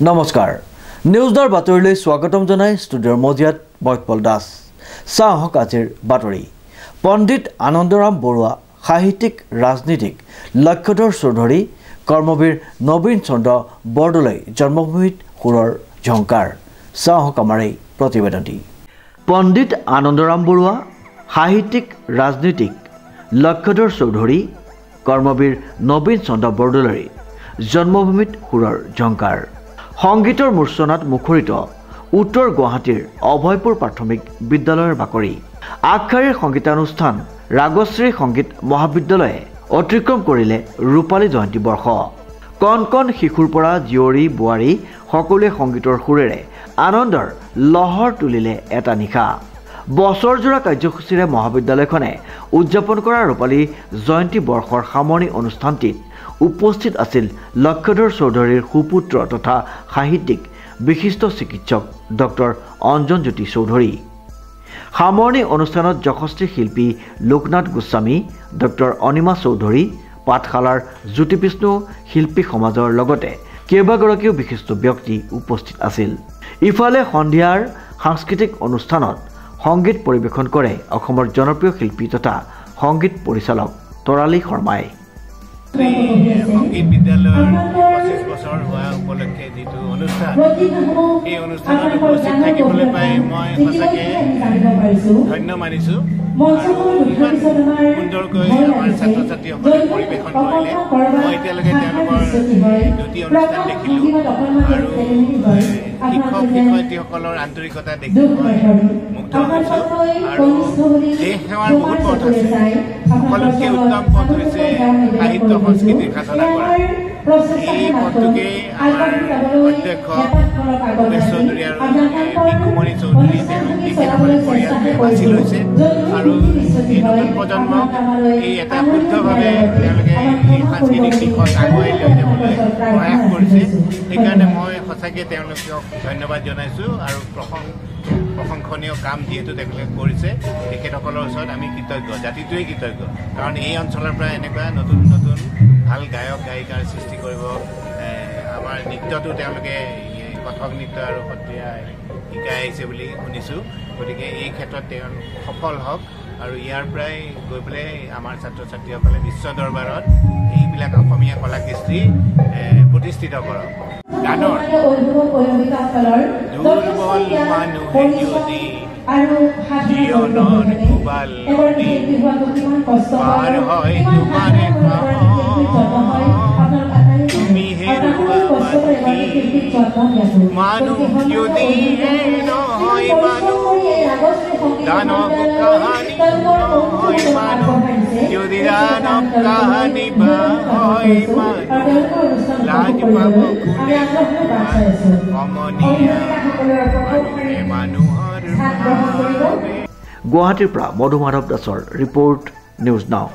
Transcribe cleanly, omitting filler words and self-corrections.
নমস্কাৰ নিউজৰ বাতৰিলৈ স্বাগতম জনাই ষ্টুডিঅ'ৰ মজিয়াত বৈপল দাস চাহক আজিৰ বাতৰি পণ্ডিত আনন্দৰাম বৰুৱা সাহিত্যিক ৰাজনীতিক লক্ষধৰ চৌধুৰী কৰ্মবীৰ নবীন চন্দ্ৰ বৰদলৈ জন্মভূমিত সুৰৰ ঝংকাৰ চাহক আমাৰ এই প্ৰতিবেদনটি পণ্ডিত আনন্দৰাম বৰুৱা সাহিত্যিক ৰাজনীতিক লক্ষধৰ চৌধুৰী কৰ্মবীৰ নবীন চন্দ্ৰ বৰদলৈ জন্মভূমিত সুৰৰ ঝংকাৰ সংগীতৰ মূৰ্ছনাত মুখৰিত উত্তৰ গুৱাহাটীৰ অভয়পুৰ প্ৰাথমিক বিদ্যালয়ৰ বাকৰি আগশাৰীৰ সংগীতানুষ্ঠান ৰাগশ্ৰী সংগীত মহাবিদ্যালয়ে অতিক্ৰম কৰিলে ৰূপালী জয়ন্তী বৰ্ষ কণ কণ শিশুৰ পৰা জীয়ৰী বোৱাৰী সকলোৱে সংগীতৰ সুৰেৰে আনন্দৰ লহৰ তুলিলে এটা নিশা বছৰজোৰা কাৰ্যসূচীৰে মহাবিদ্যালয়খনে উদযাপন কৰা ৰূপালী জয়ন্তী বৰ্ষৰ সামৰণি অনুষ্ঠানটিত উপস্থিত আছিল লক্ষধৰ চৌধুৰীৰ সুপুত্ৰ তথা সাহিত্যিক বিশিষ্ট চিকিৎসক ডক্টৰ অঞ্জন জ্যোতি চৌধুৰী সামৰণি অনুষ্ঠানত যশস্বী শিল্পী লোকনাথ গোস্বামী ডক্টৰ অনিমা চৌধুৰী পাঠশালাৰ জ্যোতিবিষ্ণু শিল্পী সমাজৰ লগতে কেইবাগৰাকীও বিশিষ্ট ব্যক্তি উপস্থিত আছিল ইফালে সন্ধিয়াৰ সাংস্কৃতিক অনুষ্ঠানত সংগীত পৰিৱেশন কৰে অসমৰ জনপ্ৰিয় শিল্পী তথা সংগীত পৰিচালক তৰালী শৰ্মাই সংগীত বিদ্যালয়ৰ 25 বছৰ হোৱা উপলক্ষে যিটো অনুষ্ঠান এই অনুষ্ঠানত উপস্থিত থাকিবলৈ পাই মই সঁচাকৈ ধন্য মানিছোঁ আৰু ইমান সুন্দৰকৈ আমাৰ ছাত্ৰ ছাত্ৰীসকলে পৰিৱেশন কৰিলে মই এতিয়ালৈকে তেওঁলোকৰ দুটি অনুষ্ঠান দেখিলোঁ আৰু শিক্ষক শিক্ষয়িত্ৰীসকলৰ আন্তৰিকতা দেখি মই মুগ্ধ হৈছোঁ আৰু দেশ সেৱাৰ বহুত পথ আছে সকলোতকৈ উত্তম পথ হৈছে সাহিত্য সংস্কৃতিৰ সাধনা কৰা এই পথটোকে আমাৰ অধ্যক্ষ ভূপেশ চৌধুৰী আৰু বিকুমণি চৌধুৰী তেখেতসকলে পৰিয়ালটোৱে বাছি লৈছে আৰু এই নতুন প্ৰজন্মক এই এটা শুদ্ধভাৱে তেওঁলোকে এই সাংস্কৃতিক দিশত আগুৱাই লৈ যাবলৈ প্ৰয়াস কৰিছে সেইকাৰণে মই সঁচাকৈ তেওঁলোকক ধন্যবাদ জনাইছোঁ আৰু প্ৰশংসনীয় কাম যিহেতু তেওঁলোকে কৰিছে তেখেতসকলৰ ওচৰত আমি কৃতজ্ঞ জাতিটোৱেই কৃতজ্ঞ কাৰণ এই অঞ্চলৰ পৰা এনেকুৱা নতুন নতুন ভাল গায়ক গায়িকাৰ সৃষ্টি কৰিব আমাৰ নৃত্যটো তেওঁলোকে কথক নৃত্য আৰু সত্ৰীয়া শিকাই আহিছে বুলি শুনিছোঁ গতিকে এই ক্ষেত্ৰত তেওঁ সফল হওক আৰু ইয়াৰ পৰাই গৈ পেলাই আমাৰ ছাত্ৰ ছাত্ৰীসকলে বিশ্ব দৰবাৰত এইবিলাক অসমীয়া কলা কৃষ্টি প্ৰতিষ্ঠিত কৰক গানৰ দুৰ্বল মানুহে যদি জীৱনৰ কোবাল নদী পাৰ হয় তোমাৰে তুমি হেৰুৱা বাকী মানুহ যদি নহয় মানুহ দানৱ কাহানী নহয় মানুহ যদি দানৱ কাহানী বা হয় মানুহ লাজ পাব কোনে সমনীয়া মানুহে মানুহৰ গুৱাহাটীৰ পৰা মধু মাধৱ দাসৰ ৰিপৰ্ট নিউজ নাও।